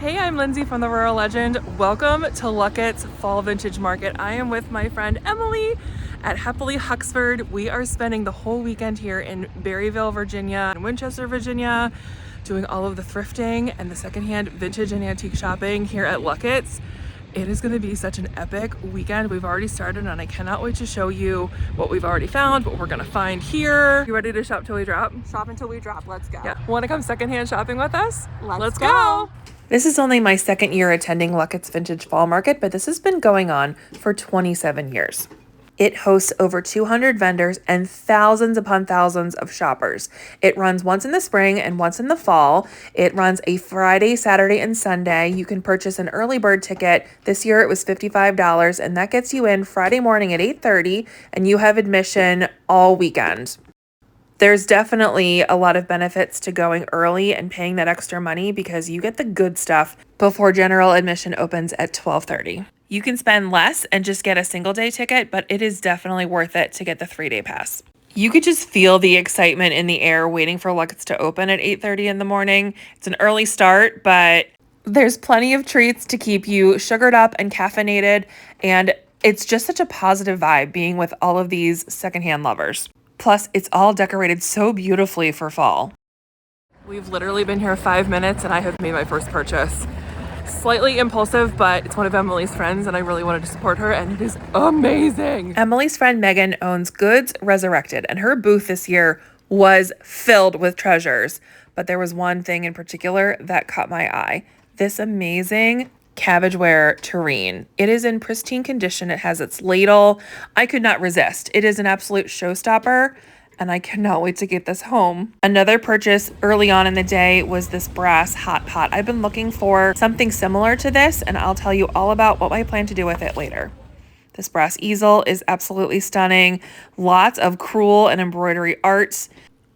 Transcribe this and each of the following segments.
Hey, I'm Lindsay from the Rural Legend. Welcome to Lucketts Fall Vintage Market. I am with my friend Emily at Happily Huxford. We are spending the whole weekend here in Berryville, Virginia and Winchester, Virginia, doing all of the thrifting and the secondhand vintage and antique shopping here at Lucketts. It is going to be such an epic weekend. We've already started and I cannot wait to show you what we've already found, what we're going to find here. You ready to shop till we drop? Shop until we drop. Let's go. Yeah. Want to come secondhand shopping with us? Let's go. This is only my second year attending Lucketts Vintage Fall Market, but this has been going on for 27 years. It hosts over 200 vendors and thousands upon thousands of shoppers. It runs once in the spring and once in the fall. It runs a Friday, Saturday, and Sunday. You can purchase an early bird ticket. This year it was $55, and that gets you in Friday morning at 8:30, and you have admission all weekend. There's definitely a lot of benefits to going early and paying that extra money because you get the good stuff before general admission opens at 12:30. You can spend less and just get a single day ticket, but it is definitely worth it to get the 3-day pass. You could just feel the excitement in the air waiting for Lucketts to open at 8:30 in the morning. It's an early start, but there's plenty of treats to keep you sugared up and caffeinated, and it's just such a positive vibe being with all of these secondhand lovers. Plus, it's all decorated so beautifully for fall. We've literally been here 5 minutes and I have made my first purchase. Slightly impulsive, but it's one of Emily's friends and I really wanted to support her and it is amazing. Emily's friend Megan owns Goods Resurrected and her booth this year was filled with treasures. But there was one thing in particular that caught my eye. This amazing cabbageware tureen. It is in pristine condition. It has its ladle. I could not resist. It is an absolute showstopper and I cannot wait to get this home. Another purchase early on in the day was this brass hot pot. I've been looking for something similar to this and I'll tell you all about what I plan to do with it later. This brass easel is absolutely stunning. Lots of crewel and embroidery arts.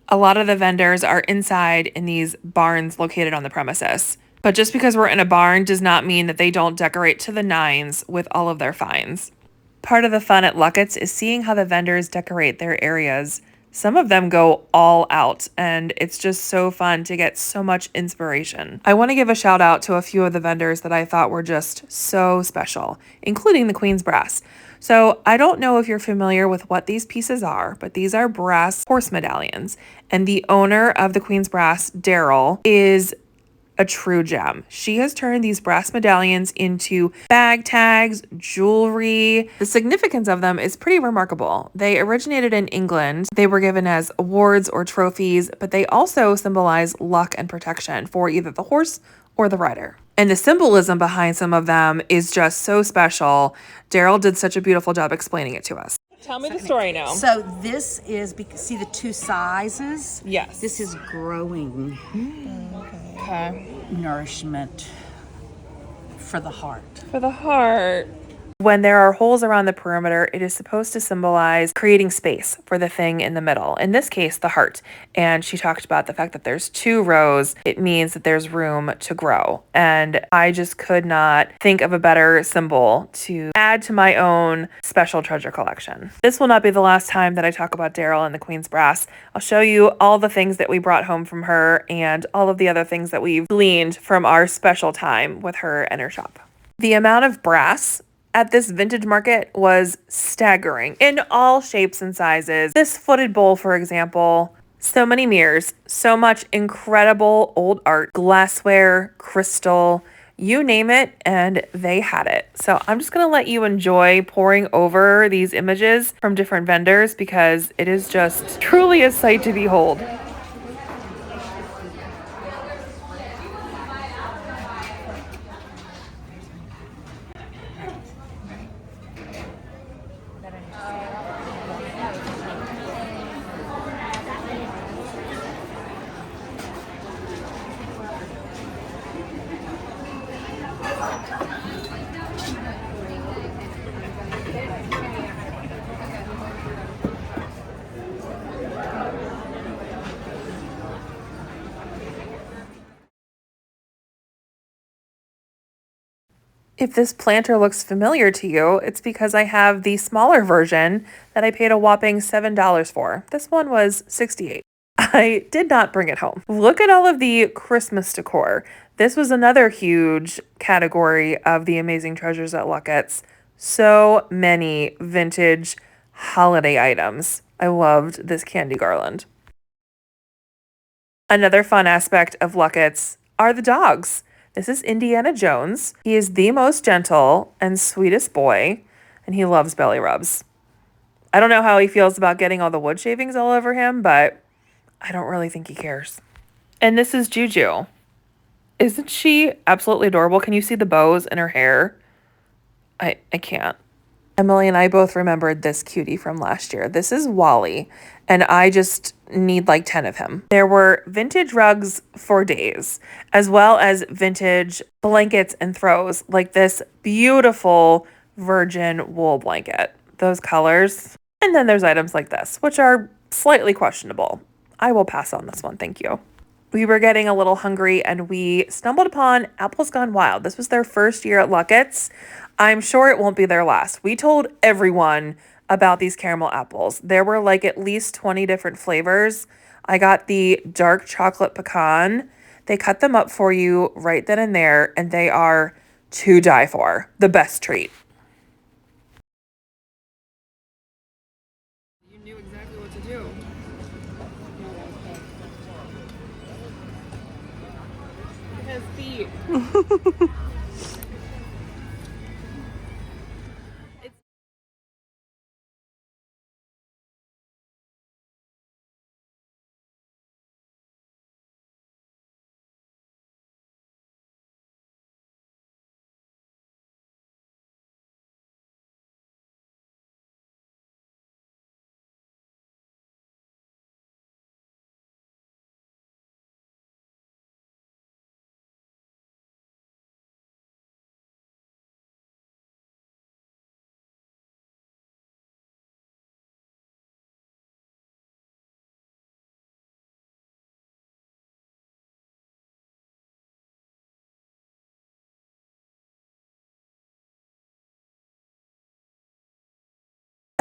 A lot of the vendors are inside in these barns located on the premises. But just because we're in a barn does not mean that they don't decorate to the nines with all of their finds. Part of the fun at Lucketts is seeing how the vendors decorate their areas. Some of them go all out, and it's just so fun to get so much inspiration. I want to give a shout out to a few of the vendors that I thought were just so special, including the Queen's Brass. So I don't know if you're familiar with what these pieces are, but these are brass horse medallions. And the owner of the Queen's Brass, Daryl, is a true gem. She has turned these brass medallions into bag tags, jewelry. The significance of them is pretty remarkable. They originated in England. They were given as awards or trophies, but they also symbolize luck and protection for either the horse or the rider. And the symbolism behind some of them is just so special. Daryl did such a beautiful job explaining it to us. Tell me the story now. So this is, see the two sizes? Yes. This is growing nourishment for the heart. For the heart. When there are holes around the perimeter, it is supposed to symbolize creating space for the thing in the middle. In this case, the heart. And she talked about the fact that there's 2 rows. It means that there's room to grow. And I just could not think of a better symbol to add to my own special treasure collection. This will not be the last time that I talk about Daryl and the Queen's Brass. I'll show you all the things that we brought home from her and all of the other things that we've gleaned from our special time with her and her shop. The amount of brass at this vintage market was staggering in all shapes and sizes. This footed bowl, for example, so many mirrors, so much incredible old art, glassware, crystal, you name it, and they had it. So I'm just going to let you enjoy poring over these images from different vendors because it is just truly a sight to behold. If this planter looks familiar to you, it's because I have the smaller version that I paid a whopping $7 for. This one was $68. I did not bring it home. Look at all of the Christmas decor. This was another huge category of the amazing treasures at Lucketts. So many vintage holiday items. I loved this candy garland. Another fun aspect of Lucketts are the dogs. This is Indiana Jones. He is the most gentle and sweetest boy, and he loves belly rubs. I don't know how he feels about getting all the wood shavings all over him, but I don't really think he cares. And this is Juju. Isn't she absolutely adorable? Can you see the bows in her hair? I can't. Emily and I both remembered this cutie from last year. This is Wally, and I just need like 10 of him. There were vintage rugs for days, as well as vintage blankets and throws, like this beautiful virgin wool blanket. Those colors. And then there's items like this, which are slightly questionable. I will pass on this one, thank you. We were getting a little hungry and we stumbled upon Apples Gone Wild. This was their first year at Lucketts. I'm sure it won't be their last. We told everyone about these caramel apples. There were like at least 20 different flavors. I got the dark chocolate pecan. They cut them up for you right then and there, and they are to die for. The best treat. You knew exactly what to do. His feet.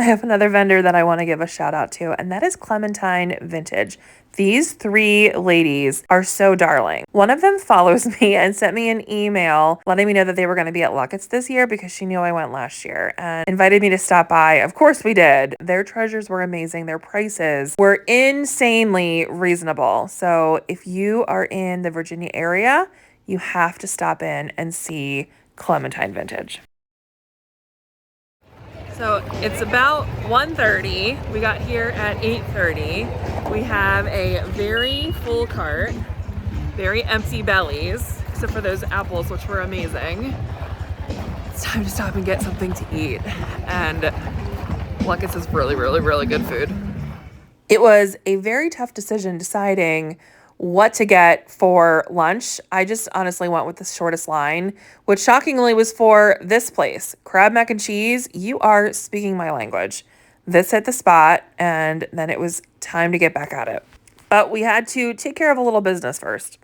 I have another vendor that I want to give a shout out to, and that is Clementine Vintage. These three ladies are so darling. One of them follows me and sent me an email letting me know that they were going to be at Lucketts this year because she knew I went last year and invited me to stop by. Of course we did. Their treasures were amazing. Their prices were insanely reasonable. So if you are in the Virginia area, you have to stop in and see Clementine Vintage. So it's about 1:30. We got here at 8:30. We have a very full cart, very empty bellies, except for those apples, which were amazing. It's time to stop and get something to eat. And Lucketts is really, really, really good food. It was a very tough decision deciding what to get for lunch. I just honestly went with the shortest line, which shockingly was for this place. Crab mac and cheese, you are speaking my language. This hit the spot, and then it was time to get back at it. But we had to take care of a little business first.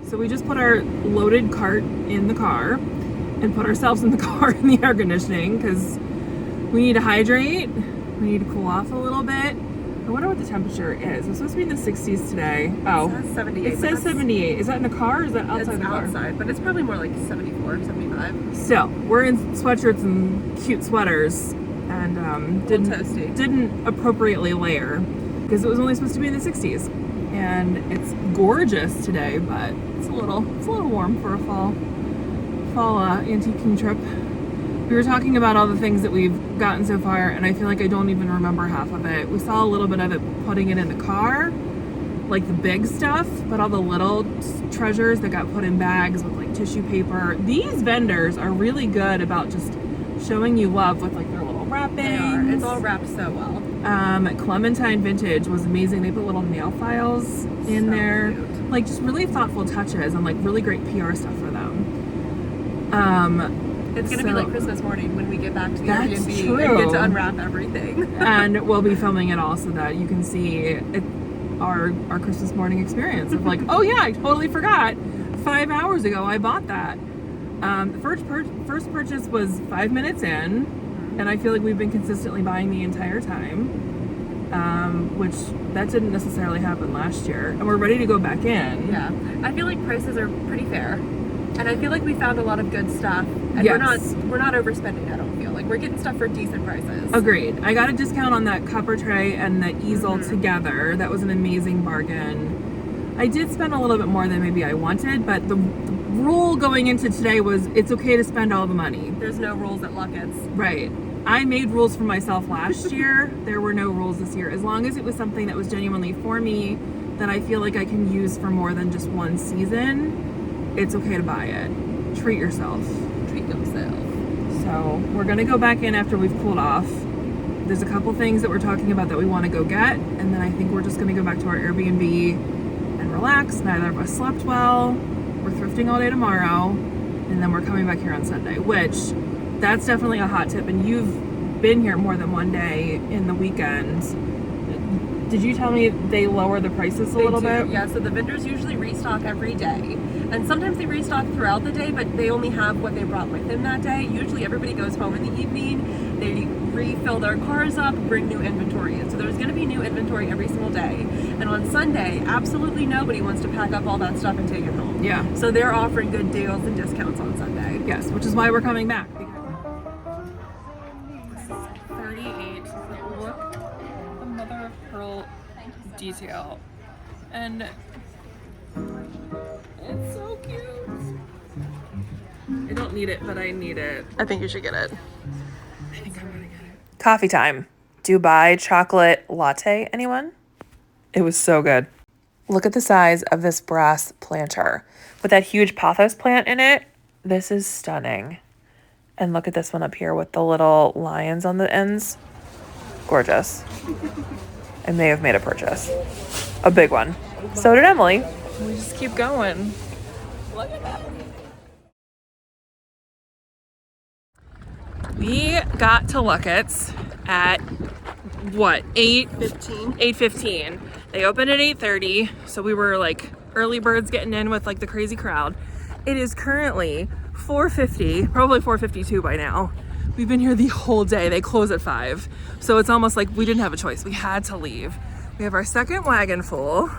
So we just put our loaded cart in the car and put ourselves in the car in the air conditioning because we need to hydrate. We need to cool off a little bit. I wonder what the temperature is. It's supposed to be in the 60s today. Oh, It says 78. it says 78. Is that in the car or is that outside the car? It's outside, but it's probably more like 74, 75. Still, we're in sweatshirts and cute sweaters and didn't appropriately layer because it was only supposed to be in the 60s. And it's gorgeous today, but it's a little warm for a fall antiquing trip. We were talking about all the things that we've gotten so far, and I feel like I don't even remember half of it. We saw a little bit of it putting it in the car, like the big stuff, but all the little treasures that got put in bags with like tissue paper. These vendors are really good about just showing you love with like their little wrappings. They are. It's all wrapped so well. Clementine Vintage was amazing. They put little nail files in So there. cute. Like just really thoughtful touches and like really great PR stuff for them. It's going to be like Christmas morning when we get back to the That's Airbnb true. and get to unwrap everything. And we'll be filming it all so that you can see it, our Christmas morning experience of like, oh yeah, I totally forgot. 5 hours ago I bought that. The first purchase was 5 minutes in, and I feel like we've been consistently buying the entire time. which that didn't necessarily happen last year. And we're ready to go back in. Yeah. I feel like prices are pretty fair. And I feel like we found a lot of good stuff. And Yes. we're not overspending, I don't feel. Like we're getting stuff for decent prices. Agreed. I got a discount on that cupper tray and the easel together. That was an amazing bargain. I did spend a little bit more than maybe I wanted, but the rule going into today was it's okay to spend all the money. There's no rules at Lucketts. Right. I made rules for myself last year. There were no rules this year. As long as it was something that was genuinely for me, that I feel like I can use for more than just one season, it's okay to buy it. Treat yourself. Treat yourself. So we're gonna go back in after we've cooled off. There's a couple things that we're talking about that we want to go get, and then I think we're just gonna go back to our Airbnb and relax. Neither of us slept well. We're thrifting all day tomorrow, and then we're coming back here on Sunday, which that's definitely a hot tip. And you've been here more than one day in the weekends. Did you tell me they lower the prices a little bit? Yeah, so the vendors usually restock every day. And sometimes they restock throughout the day, but they only have what they brought with them that day. Usually everybody goes home in the evening, they refill their cars up, bring new inventory in. So there's gonna be new inventory every single day. And on Sunday, absolutely nobody wants to pack up all that stuff and take it home. Yeah. So they're offering good deals and discounts on Sunday. Yes, which is why we're coming back. 38. Look, the mother of pearl detail. And it's so cute. I don't need it, but I need it. I think you should get it. I think I'm gonna get it. Coffee time. Dubai chocolate latte, anyone? It was so good. Look at the size of this brass planter. With that huge pothos plant in it, this is stunning. And look at this one up here with the little lions on the ends. Gorgeous. I may have made a purchase. A big one. So did Emily. We just keep going. Look at that. We got to Lucketts at what, 15. 8:15. They opened at 8:30, so we were like early birds getting in with like the crazy crowd. It is currently 4:50, probably 4:52 by now. We've been here the whole day. They close at 5, so it's almost like we didn't have a choice. We had to leave. We have our second wagon full,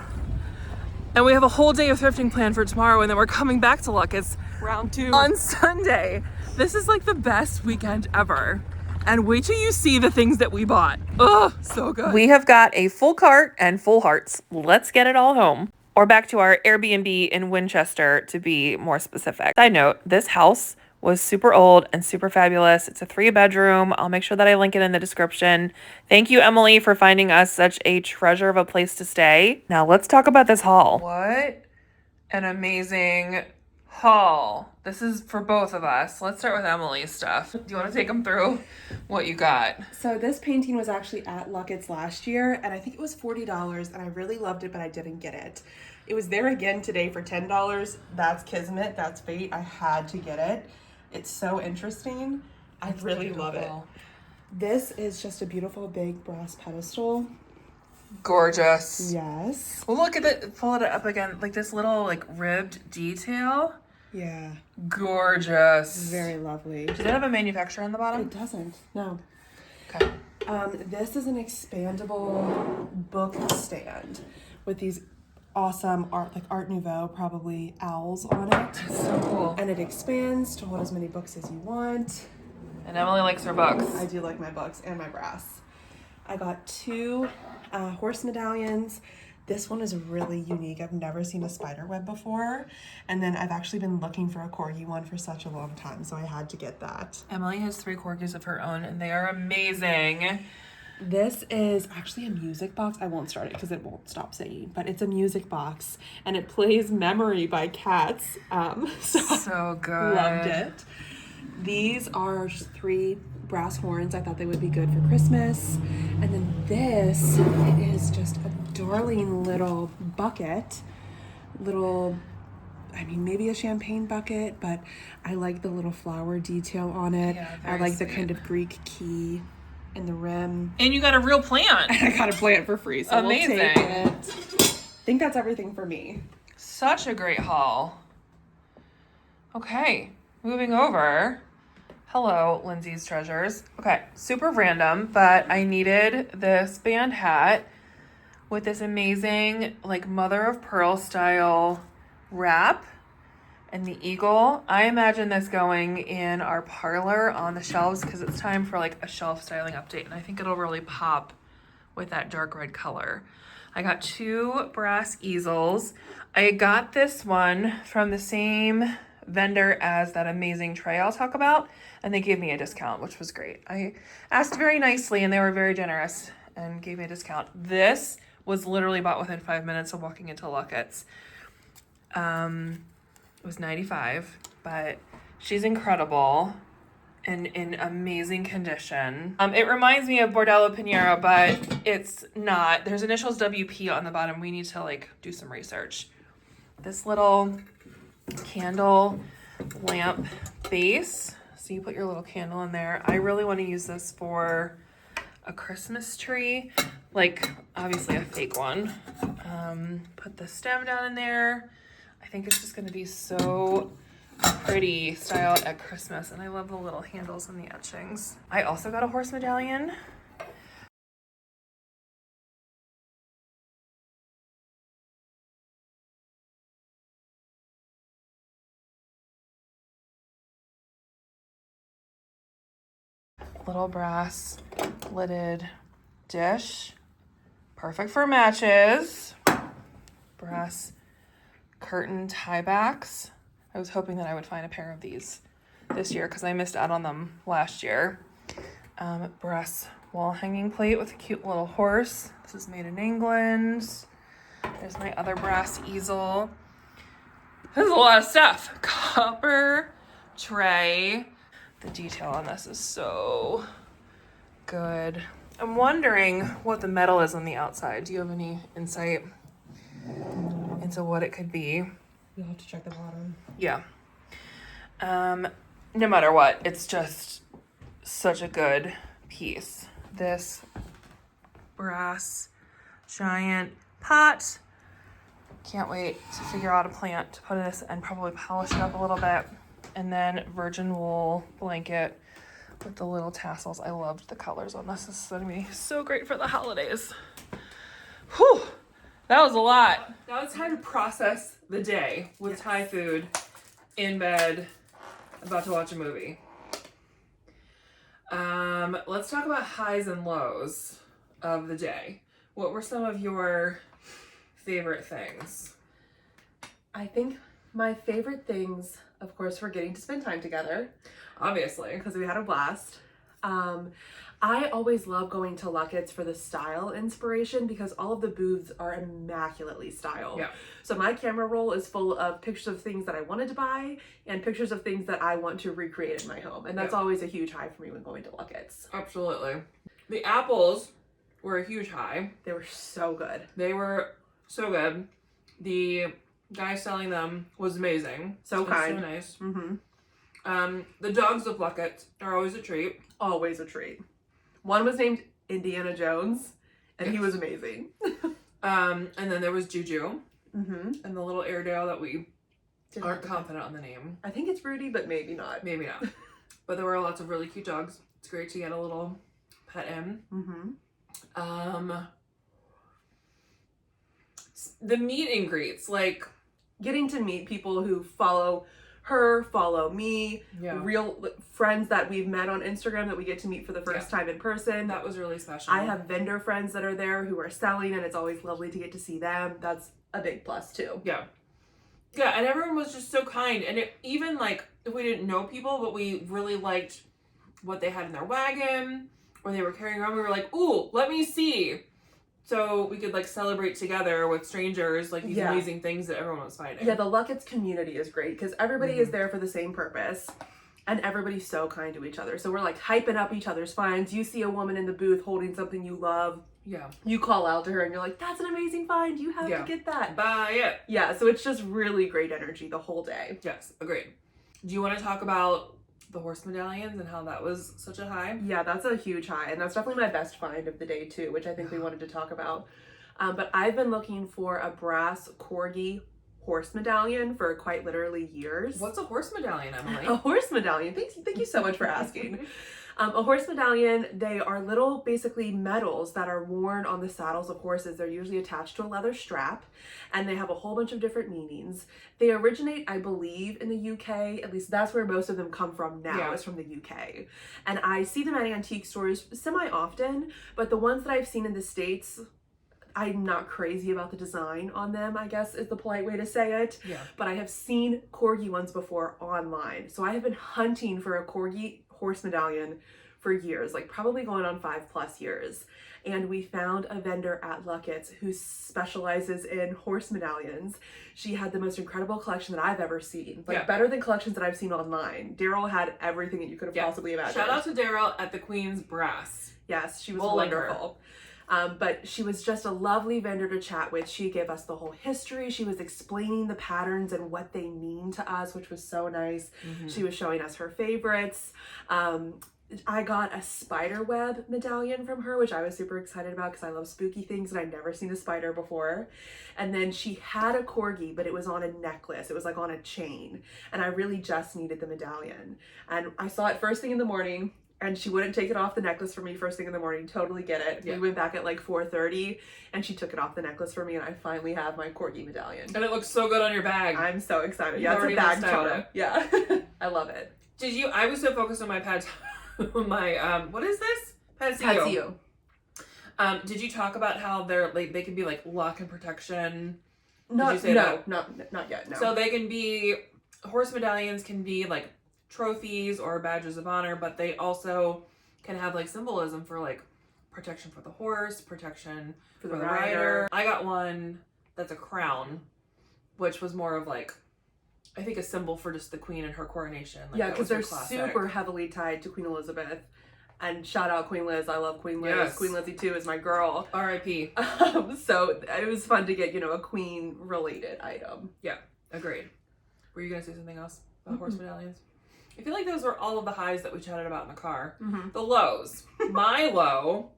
and we have a whole day of thrifting planned for tomorrow, and then we're coming back to Lucketts Round 2. on Sunday. This is like the best weekend ever. And wait till you see the things that we bought. Oh, so good. We have got a full cart and full hearts. Let's get it all home. Or back to our Airbnb in Winchester, to be more specific. Side note, this house was super old and super fabulous. It's a 3-bedroom. I'll make sure that I link it in the description. Thank you, Emily, for finding us such a treasure of a place to stay. Now let's talk about this haul. What an amazing haul. This is for both of us. Let's start with Emily's stuff. Do you want to take them through what you got? So this painting was actually at Lucketts last year, and I think it was $40, and I really loved it, but I didn't get it. It was there again today for $10. That's kismet. That's fate. I had to get it. It's so interesting. I really love it. This is just a beautiful big brass pedestal. Gorgeous. Yes. Well, look at it. Pull it up again. Like this little like ribbed detail. Yeah. Gorgeous. Very lovely. Does it have a manufacturer on the bottom? It doesn't. No. Okay. This is an expandable book stand with these awesome Art Nouveau, probably owls on it. That's so cool. And it expands to hold as many books as you want. And Emily likes her books. I do like my books and my brass. I got 2 horse medallions. This one is really unique. I've never seen a spider web before. And then I've actually been looking for a corgi one for such a long time, so I had to get that. Emily has 3 corgis of her own, and they are amazing. This is actually a music box. I won't start it because it won't stop singing, but it's a music box and it plays Memory by Cats. So good. Loved it. These are 3 brass horns. I thought they would be good for Christmas. And then this is just a darling little bucket. Maybe a champagne bucket, but I like the little flower detail on it. Yeah, I like the sweet. kind of Greek key in the rim. And you got a real plant. I got a plant for free, so Amazing. we'll take it. I think that's everything for me. Such a great haul. Okay, moving over. Hello, Lindsay's Treasures. Okay, super random, but I needed this band hat with this amazing, like, mother of pearl style wrap and the eagle. I imagine this going in our parlor on the shelves because it's time for like a shelf styling update, and I think it'll really pop with that dark red color. I got 2 brass easels. I got this one from the same vendor as that amazing tray I'll talk about, and they gave me a discount, which was great. I asked very nicely and they were very generous and gave me a discount. This was literally bought within 5 minutes of walking into Lucketts. It was $95, but she's incredible and in amazing condition. It reminds me of Bordello Pinheiro, but it's not. There's initials WP on the bottom. We need to like do some research. This little candle lamp base. So you put your little candle in there. I really want to use this for a Christmas tree, like obviously a fake one. Put the stem down in there. I think it's just going to be so pretty styled at Christmas, and I love the little handles and the etchings. I also got a horse medallion. Little brass lidded dish, perfect for matches. Brass curtain tie backs. I was hoping that I would find a pair of these this year because I missed out on them last year. Brass wall hanging plate with a cute little horse. This is made in England. There's my other brass easel. This is a lot of stuff. Copper tray. The detail on this is so good. I'm wondering what the metal is on the outside. Do you have any insight into what it could be? You'll have to check the bottom. Yeah. No matter what, it's just such a good piece. This brass giant pot. Can't wait to figure out a plant to put in this and probably polish it up a little bit. And then virgin wool blanket with the little tassels. I loved the colors on this. This is going to be so great for the holidays. Whew. That was a lot. Now it's time to process the day with Thai food in bed, about to watch a movie. Let's talk about highs and lows of the day. What were some of your favorite things? I think my favorite things, of course, were getting to spend time together. Obviously. Because we had a blast. I always love going to Lucketts for the style inspiration because all of the booths are immaculately styled. Yeah. So my camera roll is full of pictures of things that I wanted to buy and pictures of things that I want to recreate in my home. And that's always a huge high for me when going to Lucketts. Absolutely. The apples were a huge high. They were so good. They were so good. The guy selling them was amazing. So kind. So nice. Mm-hmm. The Dogs of Lucketts are always a treat. Always a treat. One was named Indiana Jones, and he was amazing. And then there was Juju. Mm-hmm. And the little Airedale that we aren't confident on the name. I think it's Rudy, but maybe not. Maybe not. But there were lots of really cute dogs. It's great to get a little pet in. Mm-hmm. The meet and greets, like getting to meet people who follow her, follow me, real friends that we've met on Instagram that we get to meet for the first time in person. That was really special. I have vendor friends that are there who are selling, and it's always lovely to get to see them. That's a big plus too. Yeah, and everyone was just so kind, and it even like if we didn't know people, but we really liked what they had in their wagon or they were carrying around. We were like, ooh, let me see. So we could like celebrate together with strangers, like these amazing things that everyone was finding. Yeah, the Lucketts community is great because everybody is there for the same purpose, and everybody's so kind to each other. So we're like hyping up each other's finds. You see a woman in the booth holding something you love. Yeah. You call out to her and you're like, that's an amazing find. You have to get that. Buy it. Yeah, so it's just really great energy the whole day. Yes, agreed. Do you want to talk about the horse medallions and how that was such a high? Yeah, that's a huge high, and that's definitely my best find of the day too, which I think we wanted to talk about. But I've been looking for a brass corgi horse medallion for quite literally years. What's a horse medallion, Emily? A horse medallion. Thank you so much for asking. A horse medallion, they are little basically medals that are worn on the saddles of horses. They're usually attached to a leather strap, and they have a whole bunch of different meanings. They originate, I believe, in the UK. At least that's where most of them come from now, is from the UK. And I see them at antique stores semi-often, but the ones that I've seen in the States, I'm not crazy about the design on them, I guess is the polite way to say it. Yeah. But I have seen corgi ones before online. So I have been hunting for a corgi horse medallion for years, like probably going on 5+ years. And we found a vendor at Lucketts who specializes in horse medallions. She had the most incredible collection that I've ever seen. Like better than collections that I've seen online. Daryl had everything that you could have possibly imagined. Shout out to Daryl at the Queen's Brass. Yes, she was wonderful. But she was just a lovely vendor to chat with. She gave us the whole history. She was explaining the patterns and what they mean to us, which was so nice. She was showing us her favorites. I got a spider web medallion from her, which I was super excited about because I love spooky things and I'd never seen a spider before. And then she had a corgi, but it was on a necklace. It was like on a chain. And I really just needed the medallion. And I saw it first thing in the morning, and she wouldn't take it off the necklace for me first thing in the morning. Totally get it. We went back at like 4:30 and she took it off the necklace for me, and I finally have my corgi medallion. And it looks so good on your bag. I'm so excited. You've it's a bag charm. it. Yeah. I love it. I was so focused on my pad, my, what is this? Patsio. Did you talk about how they're like, they can be like luck and protection? Not yet. No. So they can be, horse medallions can be like trophies or badges of honor, but they also can have like symbolism for like protection for the horse, protection for the rider. I got one that's a crown, which was more of like, I think a symbol for just the queen and her coronation. Like, yeah, because they're super heavily tied to Queen Elizabeth. And shout out Queen Liz. I love Queen Liz. Yes. Queen Lizzie too is my girl. R.I.P. So it was fun to get, a queen related item. Yeah, agreed. Were you going to say something else about horse medallions? I feel like those were all of the highs that we chatted about in the car. The lows. My low,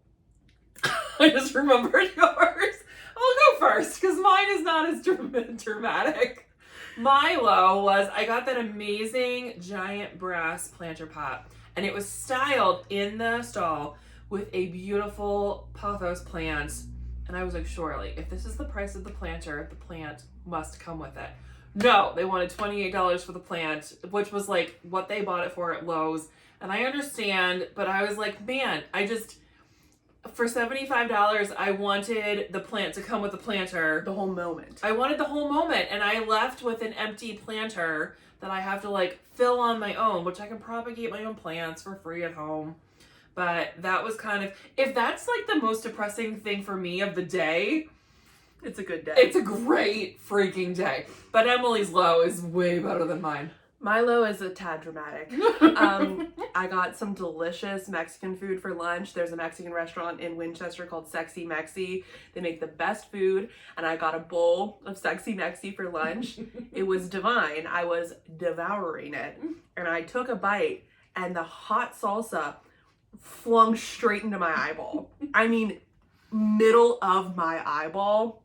I just remembered yours. I'll go first because mine is not as dramatic. My low was I got that amazing giant brass planter pot, and it was styled in the stall with a beautiful pothos plant. And I was like, surely, if this is the price of the planter, the plant must come with it. No, they wanted $28 for the plant, which was like what they bought it for at Lowe's. And I understand, but I was like, man, for $75, I wanted the plant to come with the planter. The whole moment. I wanted the whole moment, and I left with an empty planter that I have to like fill on my own, which I can propagate my own plants for free at home. But that was kind of, if that's like the most depressing thing for me of the day, it's a good day. It's a great freaking day. But Emily's low is way better than mine. My low is a tad dramatic. I got some delicious Mexican food for lunch. There's a Mexican restaurant in Winchester called Sexy Mexi. They make the best food, and I got a bowl of Sexy Mexi for lunch. It was divine. I was devouring it, and I took a bite, and the hot salsa flung straight into my eyeball. I mean, middle of my eyeball.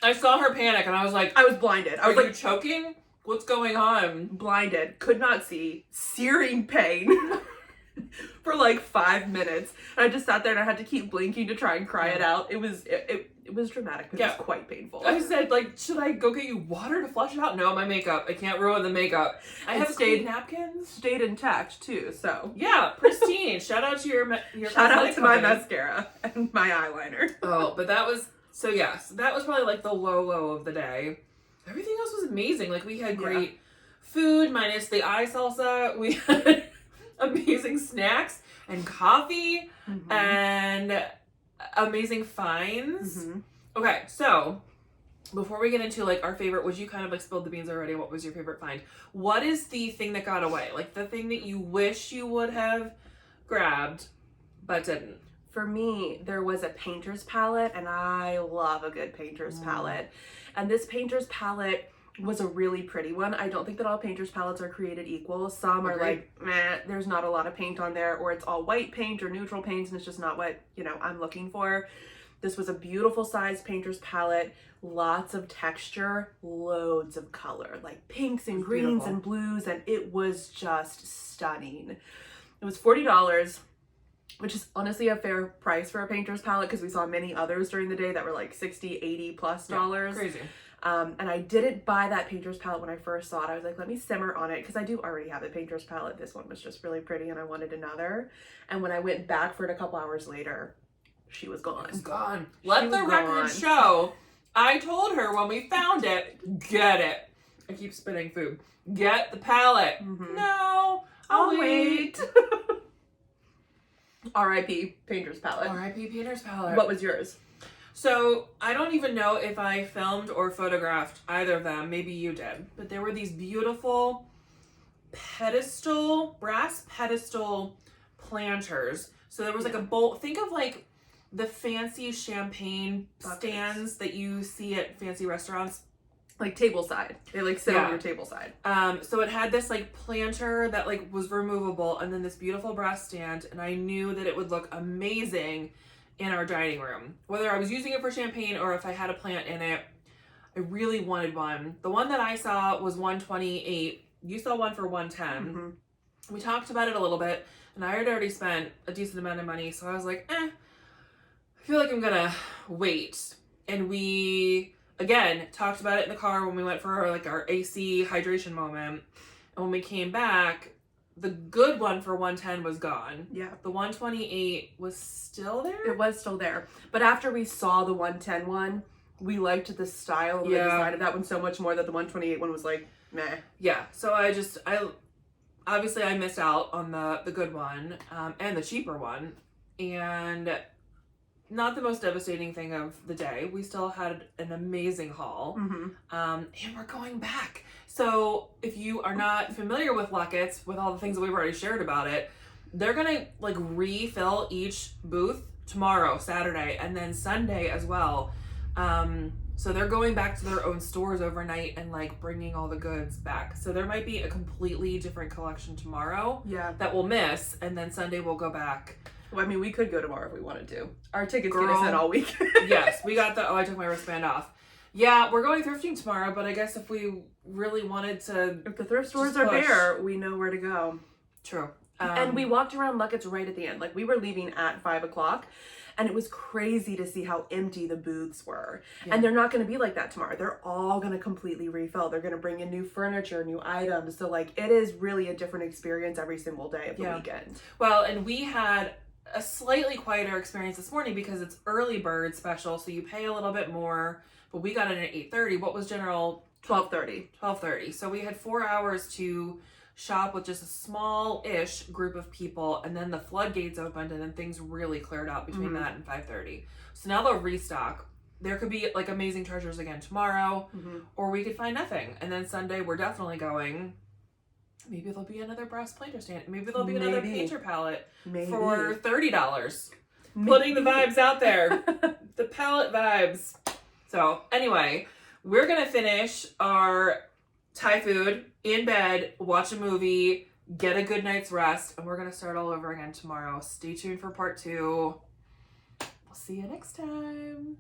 I saw her panic, and I was like, I was blinded. I was Are like, you choking? What's going on? Blinded, could not see, searing pain for like 5 minutes. And I just sat there and I had to keep blinking to try and cry it out. It was dramatic, but it was quite painful. I said, like, should I go get you water to flush it out? No, my makeup. I can't ruin the makeup. I have clean napkins. Stayed intact too, so. Yeah, pristine. Shout out to your shout out to my mascara and my eyeliner. Oh, but that was, so yes, that was probably like the low of the day. Everything else was amazing. Like, we had great food, minus the eye salsa. We had amazing snacks and coffee and amazing finds. Okay, so before we get into like our favorite, which you kind of like spilled the beans already, what was your favorite find? What is the thing that got away? Like the thing that you wish you would have grabbed but didn't? For me, there was a painter's palette, and I love a good painter's palette. And this painter's palette was a really pretty one. I don't think that all painter's palettes are created equal. Some are like, meh, there's not a lot of paint on there, or it's all white paint or neutral paints, and it's just not what, I'm looking for. This was a beautiful size painter's palette, lots of texture, loads of color, like pinks and greens beautiful. and blues, and it was just stunning. It was $40, which is honestly a fair price for a painter's palette because we saw many others during the day that were like $60, $80 plus dollars. Crazy. And I didn't buy that painter's palette when I first saw it. I was like, let me simmer on it because I do already have a painter's palette. This one was just really pretty and I wanted another. And when I went back for it a couple hours later, she was gone. It's gone. Let the was record gone. show. I told her when we found it, get it. I keep spitting food. Get the palette. Mhm. No, I'll wait. R.I.P. painter's palette. R.I.P. Peter's palette. What was yours? So I don't even know if I filmed or photographed either of them. Maybe you did. But there were these beautiful brass pedestal planters. So there was like a bowl. Think of like the fancy champagne stands that you see at fancy restaurants. Like table side. They like sit Yeah. on your table side. So it had this like planter that like was removable and then this beautiful brass stand, and I knew that it would look amazing in our dining room. Whether I was using it for champagne or if I had a plant in it, I really wanted one. The one that I saw was $128. You saw one for $110. Mhm. We talked about it a little bit, and I had already spent a decent amount of money, so I was like, I feel like I'm gonna wait. And we again talked about it in the car when we went for our AC hydration moment. And when we came back, the good one for $110 was gone. Yeah. The $128 was still there. It was still there. But after we saw the 110 one, we liked the style and the Yeah. design of that one so much more that the 128 one was like, meh. Yeah. So I obviously I missed out on the good one and the cheaper one, and not the most devastating thing of the day. We still had an amazing haul. Mm-hmm. And we're going back. So if you are not familiar with Lucketts, with all the things that we've already shared about it, they're gonna like refill each booth tomorrow, Saturday, and then Sunday as well. So they're going back to their own stores overnight and like bringing all the goods back. So there might be a completely different collection tomorrow Yeah. that we'll miss, and then Sunday we'll go back. Well, I mean, we could go tomorrow if we wanted to. Our tickets get Girl. us in all week. Yes, we got I took my wristband off. Yeah, we're going thrifting tomorrow, but I guess if we really wanted to... If the thrift stores Just are push. bare, we know where to go. True. And we walked around Lucketts right at the end. Like, we were leaving at 5 o'clock, and it was crazy to see how empty the booths were. Yeah. And they're not going to be like that tomorrow. They're all going to completely refill. They're going to bring in new furniture, new items. So, like, it is really a different experience every single day of the Yeah. weekend. Well, and we had a slightly quieter experience this morning because it's early bird special, so you pay a little bit more, but we got in at 8:30. What was general? 12:30. 12:30. So we had 4 hours to shop with just a small-ish group of people, and then the floodgates opened, and then things really cleared out between that and 5:30. So now they'll restock. There could be like amazing treasures again tomorrow, or we could find nothing. And then Sunday we're definitely going. Maybe there'll be another brass planter stand. Maybe there'll be another Maybe. painter palette Maybe. for $30. Putting the vibes out there. The palette vibes. So anyway, we're gonna finish our Thai food in bed, watch a movie, get a good night's rest, and we're gonna start all over again tomorrow. Stay tuned for part 2. We'll see you next time.